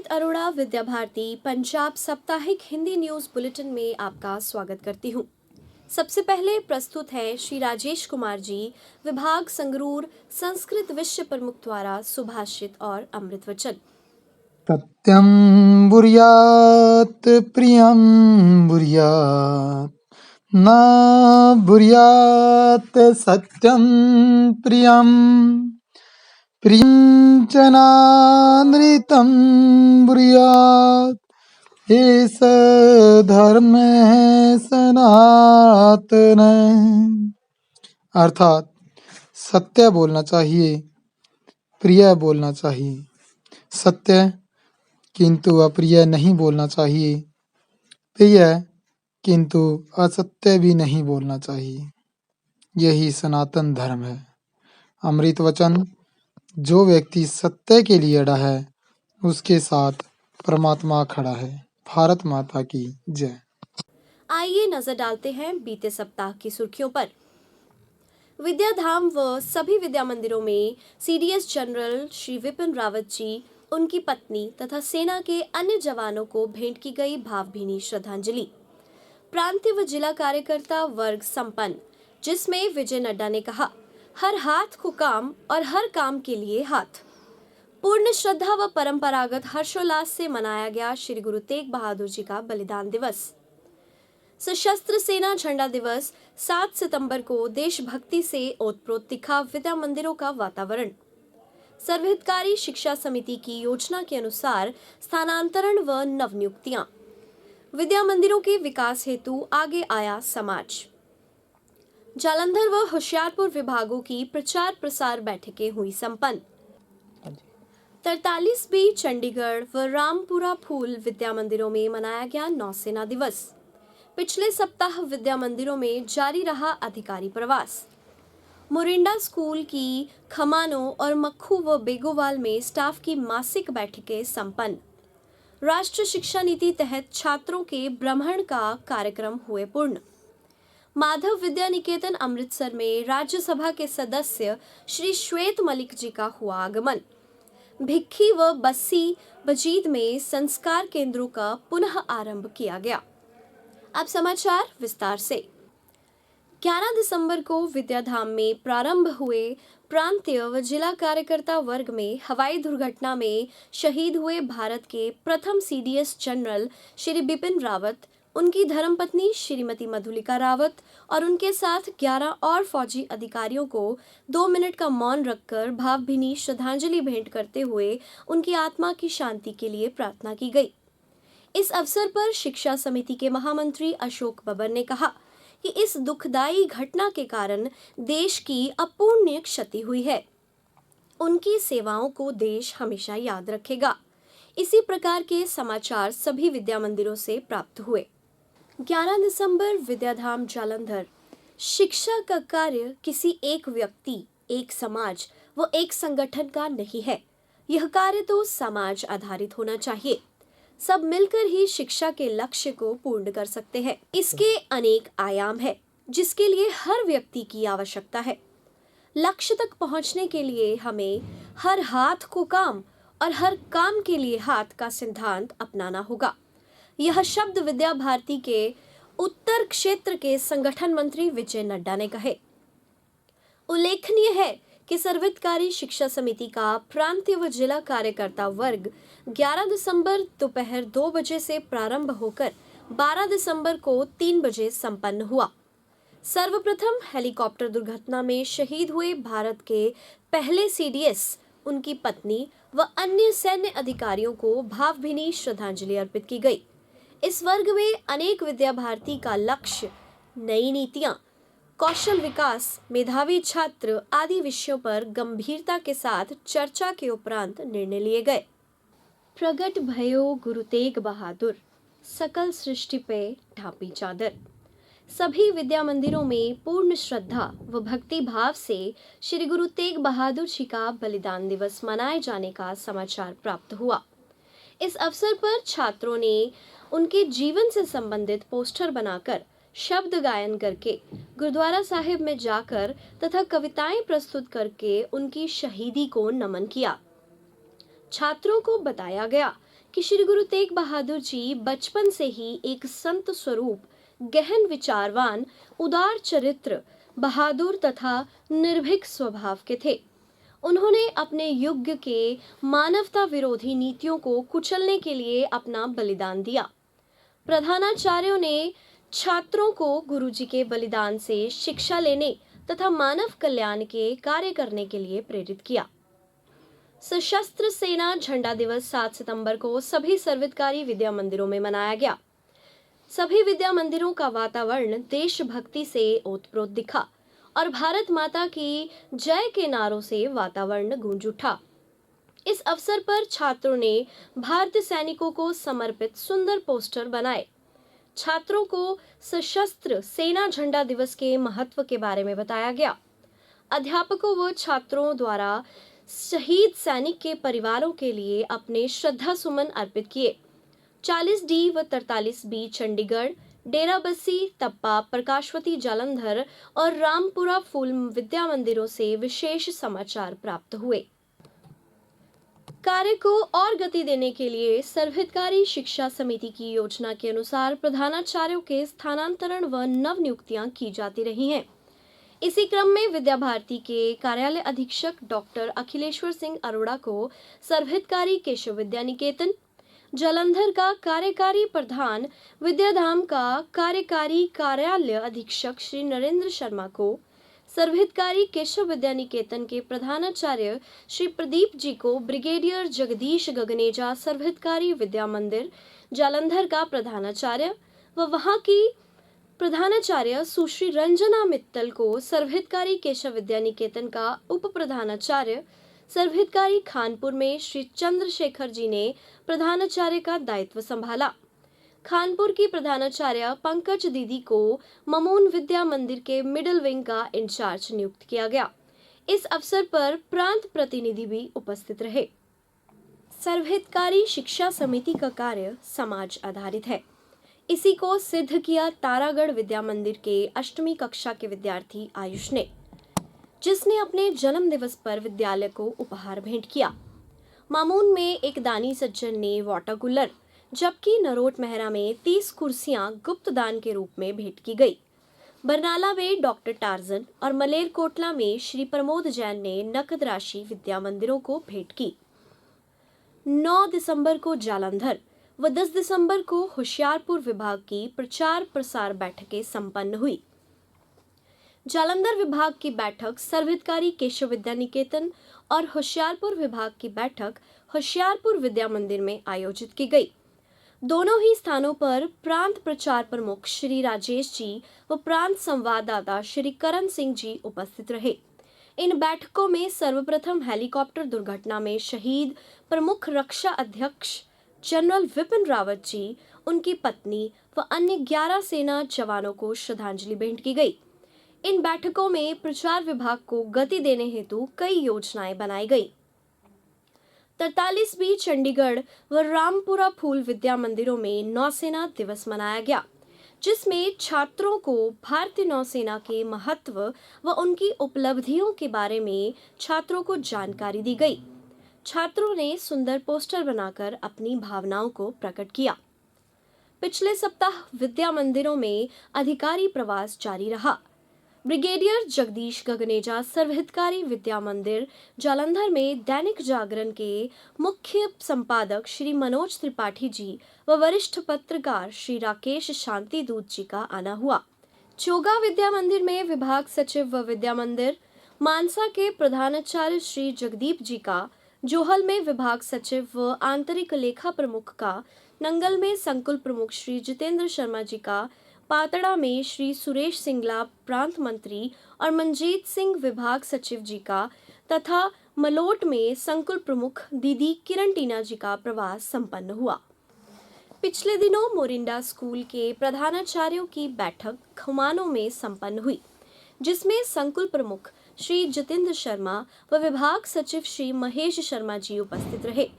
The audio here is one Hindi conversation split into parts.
अमित अरोड़ा विद्या भारती पंजाब साप्ताहिक हिंदी न्यूज बुलेटिन में आपका स्वागत करती हूँ। सबसे पहले प्रस्तुत है श्री राजेश कुमार जी, विभाग संगरूर, संस्कृत विषय प्रमुख द्वारा सुभाषित और अमृत वचन। सत्यं बुर्यात् प्रियं बुर्यात् न बुर्यात् सत्यं प्रियं प्रियं च नानृतं बुर्यात् एष धर्मः सनातनः। अर्थात सत्य बोलना चाहिए, प्रिय बोलना चाहिए, सत्य किंतु अप्रिय नहीं बोलना चाहिए, प्रिय किंतु असत्य भी नहीं बोलना चाहिए। यही सनातन धर्म है। अमृत वचन। जो व्यक्ति सत्य के लिए अड़ा है उसके साथ परमात्मा खड़ा है। भारत माता की जय। आइए नजर डालते हैं बीते सप्ताह की सुर्खियों पर। विद्याधाम व सभी विद्या मंदिरों में सीडीएस जनरल श्री विपिन रावत जी, उनकी पत्नी तथा सेना के अन्य जवानों को भेंट की गई भावभीनी श्रद्धांजलि। प्रांतीय व जिला कार्यकर्ता वर्ग संपन्न, जिसमें विजय नड्डा ने कहा, हर हाथ को काम और हर काम के लिए हाथ। पूर्ण श्रद्धा व परंपरागत हर्षोल्लास से मनाया गया श्री गुरु तेग बहादुर जी का बलिदान दिवस। सशस्त्र सेना झंडा दिवस 7 सितंबर को देशभक्ति से ओतप्रोत दिखा विद्या मंदिरों का वातावरण। सर्वहितकारी शिक्षा समिति की योजना के अनुसार स्थानांतरण व नवनियुक्तियां। विद्या मंदिरों के विकास हेतु आगे आया समाज। जालंधर व होशियारपुर विभागों की प्रचार प्रसार बैठकें हुई संपन्न। 43 चंडीगढ़ व रामपुरा फूल विद्या मंदिरों में मनाया गया नौसेना दिवस। पिछले सप्ताह विद्या मंदिरों में जारी रहा अधिकारी प्रवास। मोरिंडा स्कूल की खमानो और मक्खू व बेगोवाल में स्टाफ की मासिक बैठकें संपन्न। राष्ट्रीय शिक्षा नीति तहत छात्रों के भ्रमण का कार्यक्रम हुए पूर्ण। माधव विद्या निकेतन अमृतसर में राज्यसभा के सदस्य श्री श्वेत मलिक जी का हुआ आगमन। भिक्खी व बस्सी बजीद में संस्कार केंद्रों का पुनः आरंभ किया गया। अब समाचार विस्तार से। 11 दिसंबर को विद्याधाम में प्रारंभ हुए प्रांतीय व जिला कार्यकर्ता वर्ग में हवाई दुर्घटना में शहीद हुए भारत के प्रथम सीडीएस जनरल श्री बिपिन रावत, उनकी धर्मपत्नी श्रीमती मधुलिका रावत और उनके साथ 11 और फौजी अधिकारियों को 2 मिनट का मौन रखकर भावभीनी श्रद्धांजलि भेंट करते हुए उनकी आत्मा की शांति के लिए प्रार्थना की गई। इस अवसर पर शिक्षा समिति के महामंत्री अशोक बब्बर ने कहा कि इस दुखदायी घटना के कारण देश की अपूर्णीय क्षति हुई है। उनकी सेवाओं को देश हमेशा याद रखेगा। इसी प्रकार के समाचार सभी विद्या मंदिरों से प्राप्त हुए। 11 दिसंबर विद्याधाम जालंधर। शिक्षा का कार्य किसी एक व्यक्ति, एक समाज व एक संगठन का नहीं है। यह कार्य तो समाज आधारित होना चाहिए। सब मिलकर ही शिक्षा के लक्ष्य को पूर्ण कर सकते हैं। इसके अनेक आयाम है, जिसके लिए हर व्यक्ति की आवश्यकता है। लक्ष्य तक पहुंचने के लिए हमें हर हाथ को काम और हर काम के लिए हाथ का सिद्धांत अपनाना होगा। यह शब्द विद्या भारती के उत्तर क्षेत्र के संगठन मंत्री विजय नड्डा ने कहे। उल्लेखनीय है कि सर्वहितकारी शिक्षा समिति का प्रांतीय व जिला कार्यकर्ता वर्ग 11 दिसंबर दोपहर 2 बजे से प्रारंभ होकर 12 दिसंबर को 3 बजे संपन्न हुआ। सर्वप्रथम हेलीकॉप्टर दुर्घटना में शहीद हुए भारत के पहले सीडीएस, उनकी पत्नी व अन्य सैन्य अधिकारियों को भावभीनी श्रद्धांजलि अर्पित की गई। इस वर्ग में अनेक विद्या भारती का लक्ष्य, नई नीतियां, कौशल विकास, मेधावी छात्र आदि विषयों पर गंभीरता के साथ चर्चा के उपरांत निर्णय लिए गए। प्रगट भयो गुरु तेग बहादुर, सकल सृष्टि पे ढापी चादर। सभी विद्या मंदिरों में पूर्ण श्रद्धा व भक्ति भाव से श्री गुरु तेग बहादुर जी का बलिदान दिवस मनाए जाने का समाचार प्राप्त हुआ। इस अवसर पर छात्रों ने उनके जीवन से संबंधित पोस्टर बनाकर, शब्द गायन करके, गुरुद्वारा साहिब में जाकर तथा कविताएं प्रस्तुत करके उनकी शहीदी को नमन किया। छात्रों को बताया गया कि श्री गुरु तेग बहादुर जी बचपन से ही एक संत स्वरूप, गहन विचारवान, उदार चरित्र, बहादुर तथा निर्भीक स्वभाव के थे। उन्होंने अपने युग के मानवता विरोधी नीतियों को कुचलने के लिए अपना बलिदान दिया। प्रधानाचार्यों ने छात्रों को गुरुजी के बलिदान से शिक्षा लेने तथा मानव कल्याण के कार्य करने के लिए प्रेरित किया। सशस्त्र सेना झंडा दिवस 7 सितंबर को सभी सर्वहितकारी विद्या मंदिरों में मनाया गया। सभी विद्या मंदिरों का वातावरण देशभक्ति से ओतप्रोत दिखा और भारत माता की जय के नारों से वातावरण गूंज उठा। इस अवसर पर छात्रों ने भारतीय सैनिकों को समर्पित सुंदर पोस्टर बनाए। छात्रों को सशस्त्र सेना झंडा दिवस के महत्व के बारे में बताया गया। अध्यापकों व छात्रों द्वारा शहीद सैनिक के परिवारों के लिए अपने श्रद्धा सुमन अर्पित किए। 40D व 43B चंडीगढ़, डेराबस्सी, तप्पा, प्रकाशवती जालंधर और रामपुरा फूल विद्या मंदिरों से विशेष समाचार प्राप्त हुए। कार्य को और गति देने के लिए सर्वहितकारी शिक्षा समिति की योजना के अनुसार प्रधानाचार्यों के स्थानांतरण व नव नियुक्तियां की जाती रही हैं। इसी क्रम में विद्या भारती के कार्यालय अधीक्षक डॉक्टर अखिलेश्वर सिंह अरोड़ा को सर्वहितकारी केशव विद्या निकेतन, जालंधर का कार्यकारी प्रधान, विद्याधाम का कार्यकारी कार्यालय अधीक्षक श्री नरेंद्र शर्मा को, सर्वहितकारी केशव विद्या निकेतन के प्रधानाचार्य श्री प्रदीप जी को ब्रिगेडियर जगदीश गगनेजा सर्वहितकारी विद्या मंदिर जालंधर का प्रधानाचार्य व वहां की प्रधानाचार्य सुश्री रंजना मित्तल को सर्वहितकारी केशव विद्या निकेतन का उप प्रधानाचार्य, सर्वहितकारी खानपुर में श्री चंद्रशेखर जी ने प्रधानाचार्य का दायित्व संभाला। खानपुर की प्रधानाचार्य पंकज दीदी को ममून विद्या मंदिर के मिडिल विंग का इंचार्ज नियुक्त किया गया। इस अवसर पर प्रांत प्रतिनिधि भी उपस्थित रहे। सर्वहितकारी शिक्षा समिति का कार्य समाज आधारित है। इसी को सिद्ध किया तारागढ़ विद्या मंदिर के 8वीं कक्षा के विद्यार्थी आयुष ने, जिसने अपने जन्म दिवस पर विद्यालय को उपहार भेंट किया। मामून में एक दानी सज्जन ने वाटर कूलर, जबकि नरोट मेहरा में 30 कुर्सियां गुप्त दान के रूप में भेंट की गई। बरनाला में डॉक्टर टार्जन और मलेरकोटला में श्री प्रमोद जैन ने नकद राशि विद्या मंदिरों को भेंट की। 9 दिसंबर को जालंधर व 10 दिसंबर को होशियारपुर विभाग की प्रचार प्रसार बैठकें संपन्न हुई। जालंधर विभाग की बैठक सर्वहितकारी केशव विद्या निकेतन और होशियारपुर विभाग की बैठक होशियारपुर विद्या मंदिर में आयोजित की गई। दोनों ही स्थानों पर प्रांत प्रचार प्रमुख श्री राजेश जी व प्रांत संवाददाता श्री करण सिंह जी उपस्थित रहे। इन बैठकों में सर्वप्रथम हेलीकॉप्टर दुर्घटना में शहीद प्रमुख रक्षा अध्यक्ष जनरल विपिन रावत जी, उनकी पत्नी व अन्य 11 सेना जवानों को श्रद्धांजलि भेंट की गई। इन बैठकों में प्रचार विभाग को गति देने हेतु कई योजनाएं बनाई गई। 43B चंडीगढ़ व रामपुरा फूल विद्या मंदिरों में नौसेना दिवस मनाया गया, जिसमें छात्रों को भारतीय नौसेना के महत्व व उनकी उपलब्धियों के बारे में छात्रों को जानकारी दी गई। छात्रों ने सुंदर पोस्टर बनाकर अपनी भावनाओं को प्रकट किया। पिछले सप्ताह विद्या मंदिरों में अधिकारी प्रवास जारी रहा। ब्रिगेडियर जगदीश गगनेजा सर्वहितकारी विद्या मंदिर जालंधर में दैनिक जागरण के मुख्य संपादक श्री मनोज त्रिपाठी जी व वरिष्ठ पत्रकार श्री राकेश शांति दूत जी का आना हुआ। चोगा विद्या मंदिर में विभाग सचिव व विद्या मंदिर, मानसा के प्रधानाचार्य श्री जगदीप जी का, जोहल में विभाग सचिव व आंतरिक लेखा प्रमुख का, नंगल में संकुल प्रमुख श्री जितेंद्र शर्मा जी का, पातड़ा में श्री सुरेश सिंगला प्रांत मंत्री और मंजीत सिंह विभाग सचिव जी का तथा मलोट में संकुल प्रमुख दीदी किरण टीना जी का प्रवास संपन्न हुआ। पिछले दिनों मोरिंडा स्कूल के प्रधानाचार्यों की बैठक खुमानो में संपन्न हुई, जिसमें संकुल प्रमुख श्री जितेंद्र शर्मा व विभाग सचिव श्री महेश शर्मा जी उपस्थित रहे।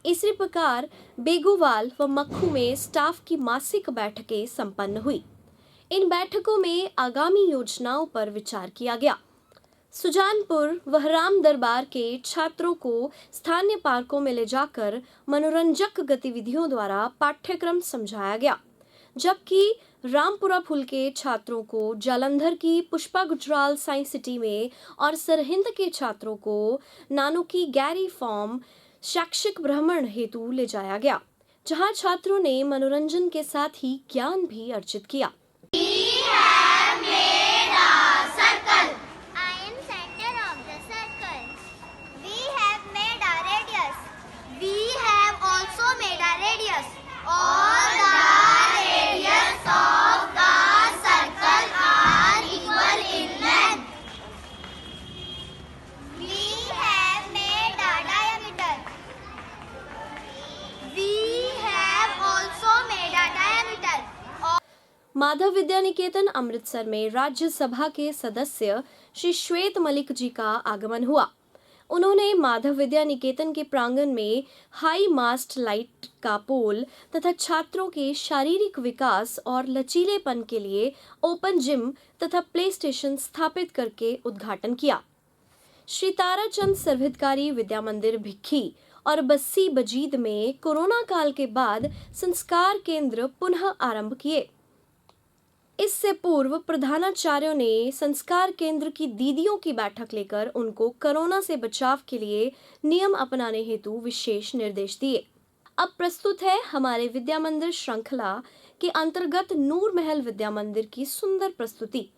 इसी प्रकार बेगूवाल व मक्खू में स्टाफ की मासिक बैठकें संपन्न हुई। इन बैठकों में आगामी योजनाओं पर विचार किया गया। सुजानपुर वहराम दरबार के छात्रों को स्थानीय पार्कों में ले जाकर मनोरंजक गतिविधियों द्वारा पाठ्यक्रम समझाया गया, जबकि रामपुरा फूल के छात्रों को जालंधर की पुष्पा गुजराल साइंस सिटी में और सरहिंद के छात्रों को नानू की गैरी फॉर्म शैक्षिक भ्रमण हेतु ले जाया गया, जहां छात्रों ने मनोरंजन के साथ ही ज्ञान भी अर्जित किया। माधव विद्या निकेतन अमृतसर में राज्यसभा के सदस्य श्री श्वेत मलिक जी का आगमन हुआ। उन्होंने माधव विद्या निकेतन के प्रांगण में हाई मास्ट लाइट का पोल तथा छात्रों के शारीरिक विकास और लचीलेपन के लिए ओपन जिम तथा प्ले स्टेशन स्थापित करके उद्घाटन किया। श्री ताराचंद सर्वहितकारी विद्या मंदिर भिक्खी और बस्सी बजीद में कोरोना काल के बाद संस्कार केंद्र पुनः आरंभ किए। इससे पूर्व प्रधानाचार्यों ने संस्कार केंद्र की दीदियों की बैठक लेकर उनको कोरोना से बचाव के लिए नियम अपनाने हेतु विशेष निर्देश दिए। अब प्रस्तुत है हमारे विद्या मंदिर श्रृंखला के अंतर्गत नूर महल विद्या मंदिर की सुंदर प्रस्तुति।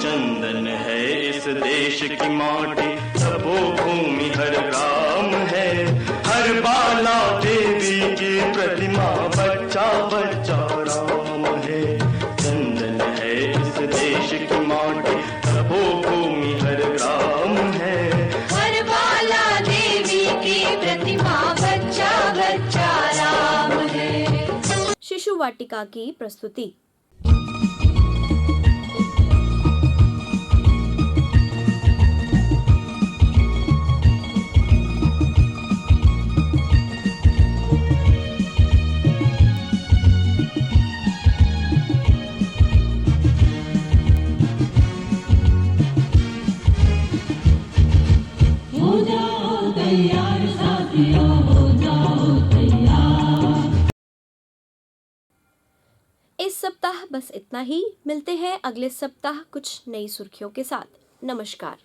चंदन है इस देश की माटी, तपो भूमि हर ग्राम है, हर बाला देवी की प्रतिमा, बच्चा बच्चा राम है। चंदन है इस देश की माटी, तपो भूमि हर ग्राम है, हर बाला देवी की प्रतिमा, बच्चा बच्चा राम है। शिशु वाटिका की प्रस्तुति। इस सप्ताह बस इतना ही। मिलते हैं अगले सप्ताह कुछ नई सुर्खियों के साथ। नमस्कार।